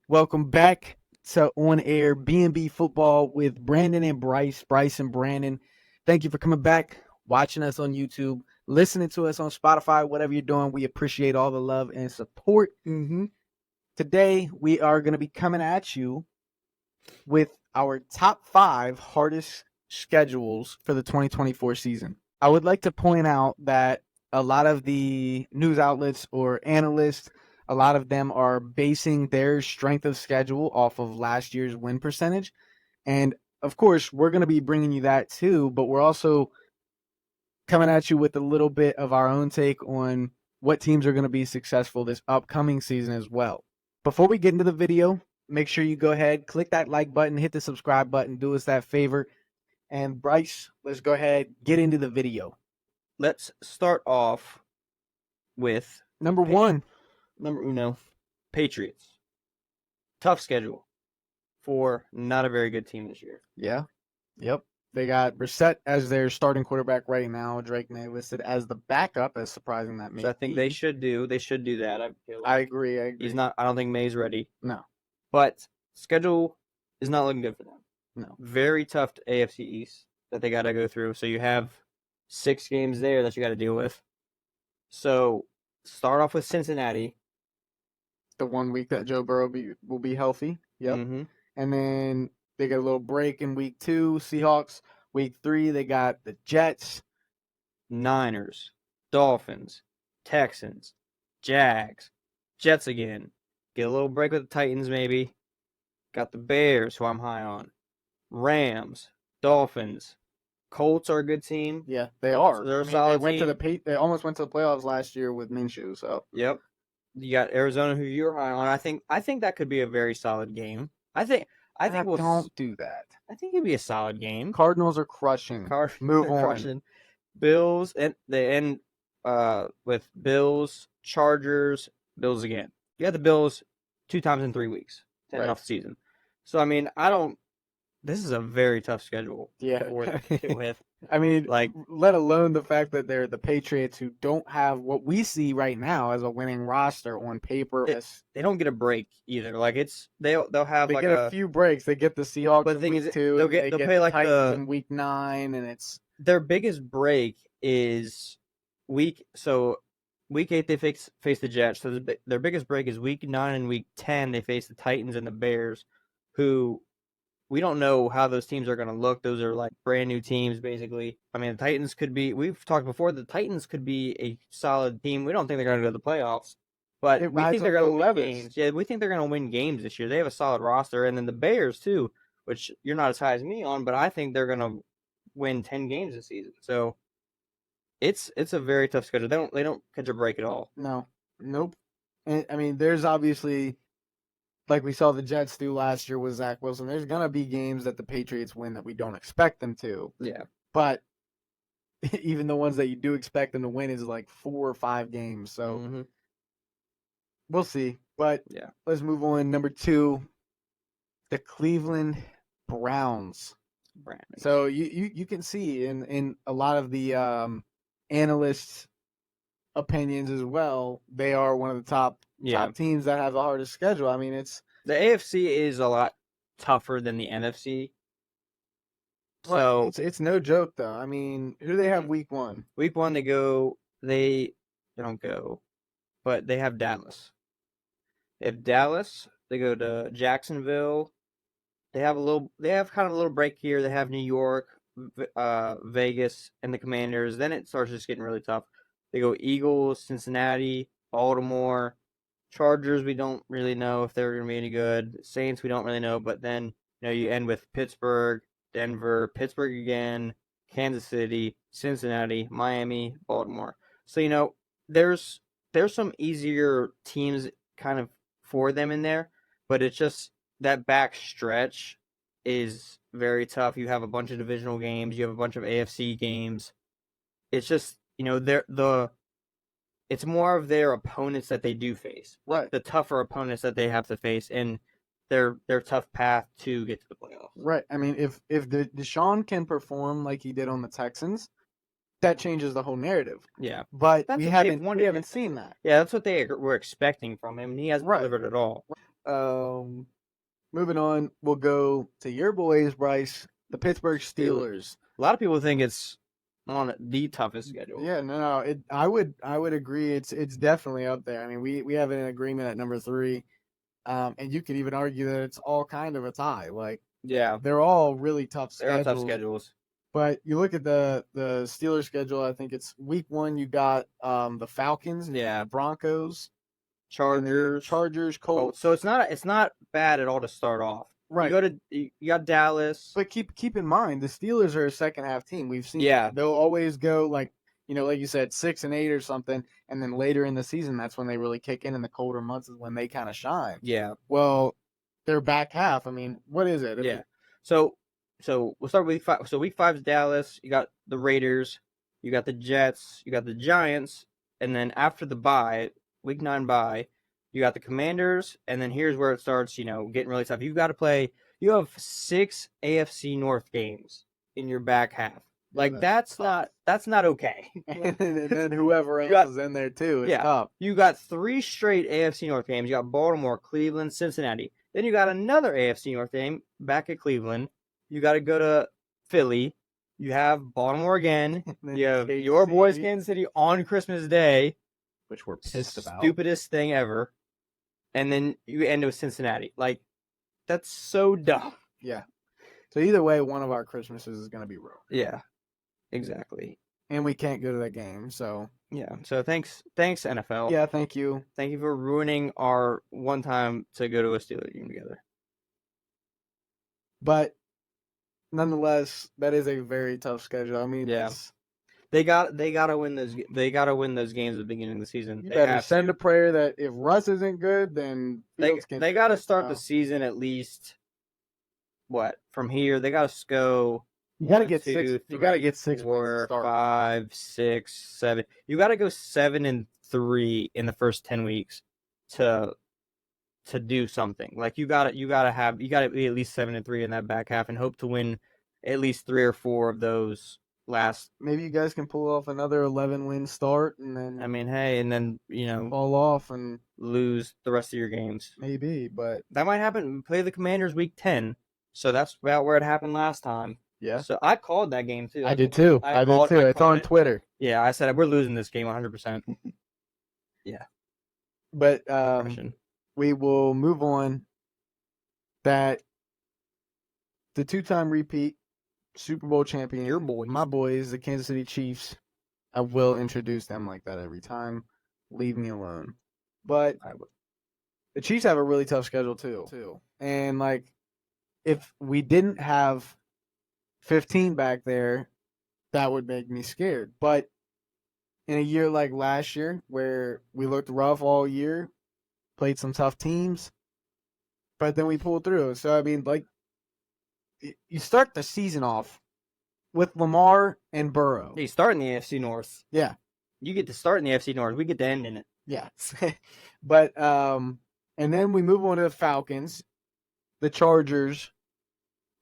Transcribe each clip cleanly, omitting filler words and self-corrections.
Welcome back to On Air B&B Football with Brandon and Bryce and Brandon. Thank you for coming back, watching us on YouTube, listening to us on Spotify, whatever you're doing. We appreciate all the love and support. Today, we are going to be coming at you with our top 5 hardest schedules for the 2024 season. I would like to point out that a lot of the news outlets or analysts, a lot of them are basing their strength of schedule off of last year's win percentage. And of course, we're going to be bringing you that too, but we're also coming at you with a little bit of our own take on what teams are going to be successful this upcoming season as well. Before we get into the video, make sure you go ahead, click that like button, hit the subscribe button, do us that favor. And Bryce, let's go ahead, get into the video. Let's start off with Number one. Number uno, Patriots. Tough schedule for not a very good team this year. Yeah. Yep. They got Brissett as their starting quarterback right now. Drake May listed as the backup, as surprising that may So I think be. they should do that. I agree. I don't think May's ready. No. But schedule is not looking good for them. No. Very tough to AFC East that they got to go through. So you have 6 games there that you got to deal with. So start off with Cincinnati. The 1 week that Joe Burrow will be healthy. Yep. Mm-hmm. And then they get a little break in week 2. Seahawks. Week 3, they got the Jets. Niners. Dolphins. Texans. Jags. Jets again. Get a little break with the Titans maybe. Got the Bears, who I'm high on. Rams. Dolphins. Colts are a good team. Yeah, they are. So they're a solid team. They almost went to the playoffs last year with Minshew. So yep. You got Arizona, who you're high on. I think that could be a very solid game. I think we'll don't do that. I think it'd be a solid game. Cardinals are crushing. Move on. Crushing. Bills and they end with Bills, Chargers, Bills again. You got the Bills 2 times in 3 weeks, off the season. So I mean, this is a very tough schedule. Yeah. With. I mean, like, let alone the fact that they're the Patriots, who don't have what we see right now as a winning roster on paper. They don't get a break either. Like they'll have they get a few breaks. They get the Seahawks. But the thing is, they'll play like Titans in week 9, and it's their biggest break is week 8 they face the Jets. So their biggest break is week 9 and week 10 they face the Titans and the Bears, who we don't know how those teams are going to look. Those are like brand new teams, basically. I mean, the Titans could be, we've talked before, the Titans could be a solid team. We don't think they're going to go to the playoffs, but we think they're going to win games. Yeah, we think they're going to win games this year. They have a solid roster. And then the Bears, too, which you're not as high as me on, but I think they're going to win 10 games this season. So it's a very tough schedule. They don't catch a break at all. No. Nope. And I mean, there's obviously, like we saw the Jets do last year with Zach Wilson, there's going to be games that the Patriots win that we don't expect them to. Yeah. But even the ones that you do expect them to win is like 4 or 5 games. So we'll see. But yeah, let's move on. Number 2, the Cleveland Browns. So you can see in a lot of the analysts' opinions as well, they are one of the top teams that have the hardest schedule. I mean, the AFC is a lot tougher than the NFC. So it's no joke, though. I mean, who do they have week 1? Week 1 they don't go, but they have Dallas. They have Dallas. They go to Jacksonville. They have kind of a little break here. They have New York, Vegas, and the Commanders. Then it starts just getting really tough. They go Eagles, Cincinnati, Baltimore, Chargers. We don't really know if they're going to be any good. Saints, we don't really know. But then you end with Pittsburgh, Denver, Pittsburgh again, Kansas City, Cincinnati, Miami, Baltimore. So there's some easier teams kind of for them in there, but it's just that back stretch is very tough. You have a bunch of divisional games. You have a bunch of AFC games. It's just it's more of their opponents that they do face, right? The tougher opponents that they have to face, and their tough path to get to the playoffs. Right. I mean, if Deshaun can perform like he did on the Texans, that changes the whole narrative. Yeah, but we haven't seen that. Yeah, that's what they were expecting from him, and he hasn't delivered at all. Moving on, we'll go to your boys, Bryce, the Pittsburgh Steelers. A lot of people think it's on the toughest schedule. Yeah, no. I would agree. It's definitely up there. I mean, we have an agreement at number 3, and you could even argue that it's all kind of a tie. Like, Yeah, they're all really tough they're on schedules. tough schedules. But you look at the Steelers schedule. I think it's week 1. You got the Falcons, Yeah, Broncos, Chargers, Colts. Colts. So it's not bad at all to start off. Right. You got Dallas. But keep in mind, the Steelers are a second half team. We've seen they'll always go like you said, 6-8 or something, and then later in the season, that's when they really kick in the colder months is when they kind of shine. Yeah. Well, their back half. I mean, what is it? Yeah. So we'll start with week 5. So week 5 is Dallas. You got the Raiders. You got the Jets. You got the Giants, and then after the bye, week 9 bye, you got the Commanders, and then here's where it starts, getting really tough. You have 6 AFC North games in your back half. Like, that's not okay. And then whoever else is in there too, it's tough. You got 3 straight AFC North games. You got Baltimore, Cleveland, Cincinnati. Then you got another AFC North game back at Cleveland. You got to go to Philly. You have Baltimore again. You have your boys, Kansas City, on Christmas Day, which we're pissed about. Stupidest thing ever. And then you end with Cincinnati. Like, that's so dumb. Yeah. So either way, one of our Christmases is going to be ruined. Yeah, exactly. And we can't go to that game, so. Yeah, so thanks NFL. Yeah, thank you. Thank you for ruining our one time to go to a Steelers game together. But nonetheless, that is a very tough schedule. I mean, they gotta win those. They gotta win those games at the beginning of the season. You better send a prayer that if Russ isn't good, then they gotta start the season at least. What from here? They gotta go. You gotta get 6. You gotta get 6, 4, 5, 6, 7. You gotta go 7-3 in the first 10 weeks to do something. Like you gotta be at least 7-3 in that back half and hope to win at least 3 or 4 of those last. Maybe you guys can pull off another 11-win start, and then and then fall off and lose the rest of your games. Maybe, but that might happen. We play the Commanders week 10, so that's about where it happened last time. Yeah. So I called that game too. I did too. It's on Twitter. Yeah, I said we're losing this game 100%. Yeah. But we will move on. That the 2-time repeat Super Bowl champion, my boys, the Kansas City Chiefs. I will introduce them like that every time. Leave me alone. But the Chiefs have a really tough schedule too. And if we didn't have 15 back there, that would make me scared. But in a year like last year, where we looked rough all year, played some tough teams, but then we pulled through. So, I mean, you start the season off with Lamar and Burrow. You start in the AFC North. Yeah. You get to start in the AFC North. We get to end in it. Yeah. But, and then we move on to the Falcons, the Chargers,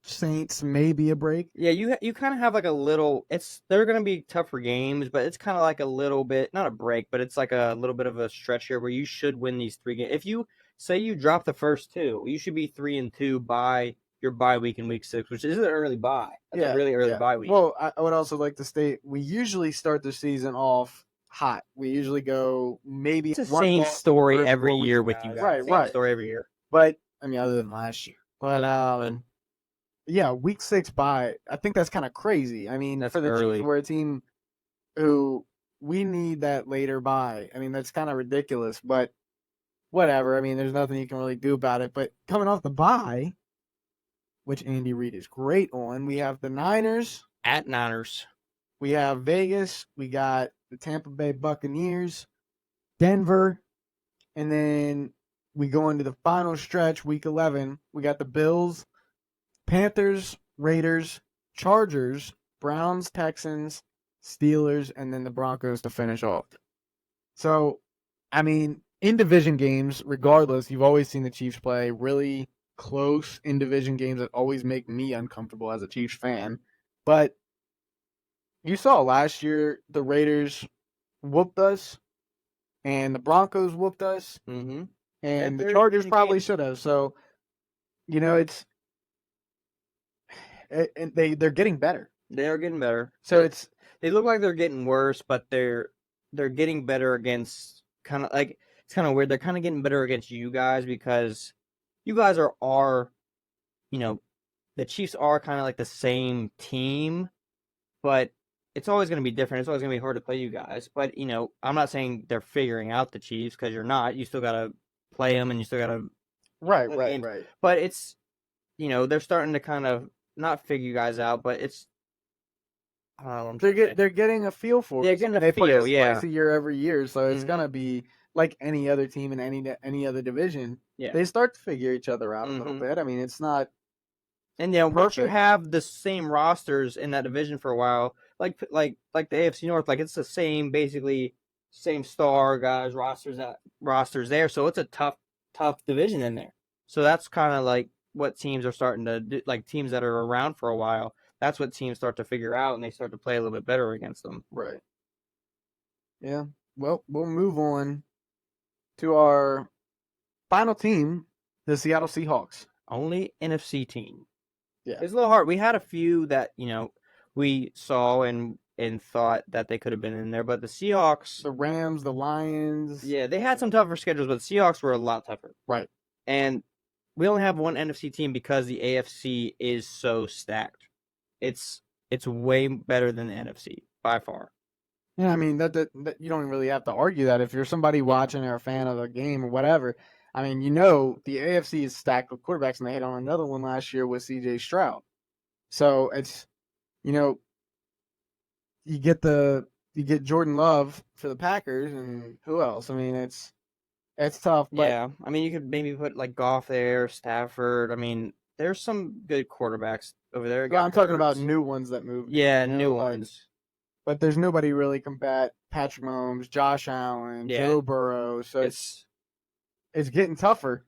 Saints, maybe a break. Yeah, you kind of have like a little. They're gonna be tougher games, but it's kind of like a little bit, not a break, but it's like a little bit of a stretch here where you should win these 3 games. If you say you drop the first 2, you should be 3-2 by your bye week in week 6, which isn't an early bye. That's a really early bye week. Well, I would also like to state we usually start the season off hot. We usually go maybe it's the same story every year with you guys. Right. Story every year. But I mean, other than last year. But yeah, week 6 bye. I think that's kind of crazy. I mean, that's for the early. Chiefs, we're a team who we need that later bye. I mean, that's kind of ridiculous, but whatever. I mean, there's nothing you can really do about it. But coming off the bye, which Andy Reid is great on, we have the Niners. At Niners. We have Vegas. We got the Tampa Bay Buccaneers, Denver, and then we go into the final stretch, week 11. We got the Bills, Panthers, Raiders, Chargers, Browns, Texans, Steelers, and then the Broncos to finish off. So, I mean, in division games, regardless, you've always seen the Chiefs play really close in division games that always make me uncomfortable as a Chiefs fan. But you saw last year the Raiders whooped us, and the Broncos whooped us. Mm-hmm. and the They're Chargers in probably Kansas. should have. So it's and they're getting better. They are getting better. So it's They look like they're getting worse, but they're getting better against kind of like it's kind of weird. They're kind of getting better against you guys because you guys are you know the Chiefs are kind of like the same team, but it's always going to be different. It's always going to be hard to play you guys. But I'm not saying they're figuring out the Chiefs because you're not. You still got to play them, and you still got to right, play the right, games. right. But it's they're starting to kind of not figure you guys out, but it's I don't know what I'm trying to say. They're getting a feel for They're it. getting a They play feel, us yeah. twice a year every year, so it's Mhm. gonna be like any other team in any other division. Yeah. They start to figure each other out a little Mhm. bit. I mean, it's not And once you perfect. have the same rosters in that division for a while, like the AFC North, like it's the same basically same star guys rosters there. So it's a tough division in there. So that's kind of like what teams are starting to do, like teams that are around for a while. That's what teams start to figure out, and they start to play a little bit better against them. Right. Yeah. Well, we'll move on to our final team, the Seattle Seahawks. Only NFC team. Yeah. It's a little hard. We had a few that we saw and thought that they could have been in there, but the Seahawks, The Rams, the Lions. yeah, they had some tougher schedules, but the Seahawks were a lot tougher. Right. And we only have one NFC team because the AFC is so stacked. It's way better than the NFC by far. Yeah, I mean that you don't really have to argue that if you're somebody watching or a fan of the game or whatever. I mean, the AFC is stacked with quarterbacks, and they hit on another one last year with C.J. Stroud. So it's you know you get Jordan Love for the Packers, and who else? I mean, it's tough, but Yeah, I mean you could maybe put like Goff there, Stafford. I mean, there's some good quarterbacks over there. well, I'm talking about Hurts. new ones that moved. Yeah, new ones. But there's nobody really combat Patrick Mahomes, Josh Allen, Yeah. Joe Burrow. So It's it's getting tougher.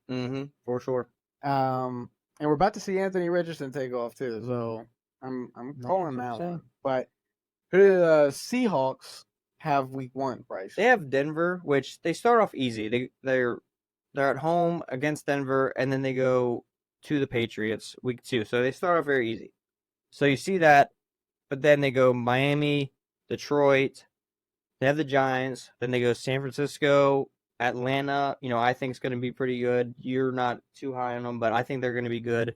for sure. And we're about to see Anthony Richardson take off too. So I'm calling that one. But who do the Seahawks have week 1, Bryce? They have Denver, which they start off easy. They're at home against Denver, and then they go to the Patriots week 2. So they start off very easy. So you see that, but then they go Miami, Detroit. They have the Giants. Then they go San Francisco, Atlanta. I think it's going to be pretty good. You're not too high on them, but I think they're going to be good.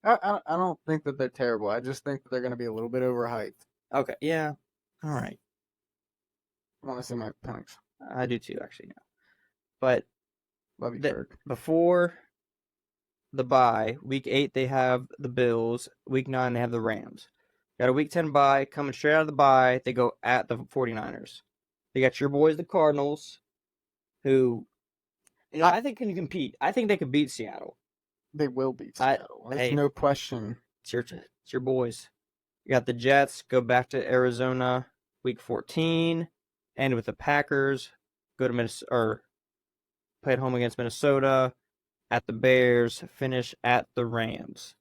I don't think that they're terrible. I just think that they're going to be a little bit overhyped. Okay, yeah. All right. I want to see my picks. I do too, actually, now. But Love you, Kirk. before the bye, week 8 they have the Bills. Week 9 they have the Rams. Got a week 10 bye. Coming straight out of the bye, they go at the 49ers. They got your boys, the Cardinals, who I think can compete. I think they could beat Seattle. They will beat Seattle. There's no question. It's your boys. You got the Jets. Go back to Arizona, week 14. End with the Packers. Go to Minnesota, or play at home against Minnesota. At the Bears. Finish at the Rams.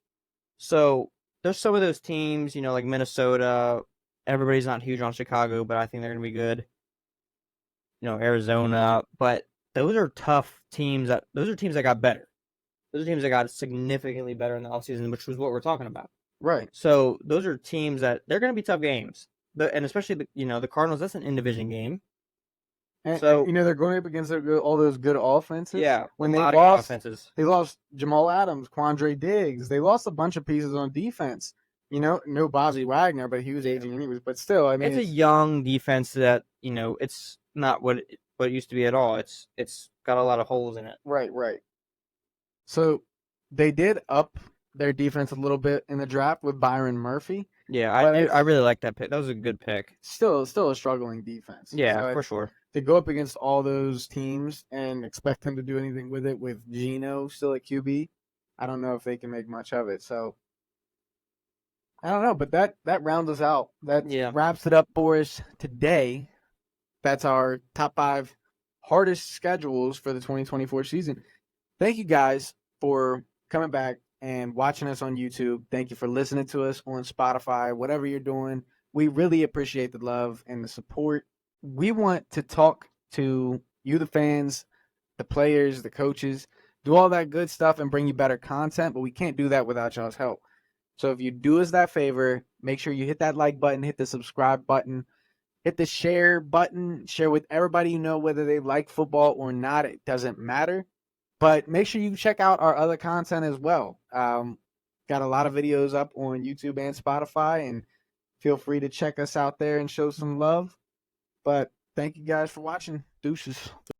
So there's some of those teams, like Minnesota. Everybody's not huge on Chicago, but I think they're going to be good. Arizona. But those are tough teams. Those are teams that got better. Those are teams that got significantly better in the offseason, which was what we're talking about. Right. So those are teams that they're going to be tough games. And especially the Cardinals, that's an in-division game. And, so they're going up against all those good offenses. Yeah, when they lost Jamal Adams, Quandre Diggs. They lost a bunch of pieces on defense. No Bobby Wagner, but he was aging anyways. But still, I mean, it's a young defense that it's not what it used to be at all. It's got a lot of holes in it. Right. So they did up their defense a little bit in the draft with Byron Murphy. Yeah, I really like that pick. That was a good pick. Still a struggling defense. Yeah, so for sure. To go up against all those teams and expect them to do anything with it with Geno still at QB, I don't know if they can make much of it. So I don't know, but that rounds us out. That wraps it up for us today. That's our top 5 hardest schedules for the 2024 season. Thank you guys for coming back and watching us on YouTube. Thank you for listening to us on Spotify, whatever you're doing. We really appreciate the love and the support. We want to talk to you, the fans, the players, the coaches, do all that good stuff and bring you better content, but we can't do that without y'all's help. So if you do us that favor, make sure you hit that like button, hit the subscribe button, hit the share button, share with everybody you know, whether they like football or not, it doesn't matter. But make sure you check out our other content as well. Got a lot of videos up on YouTube and Spotify, and feel free to check us out there and show some love. But thank you guys for watching. Deuces.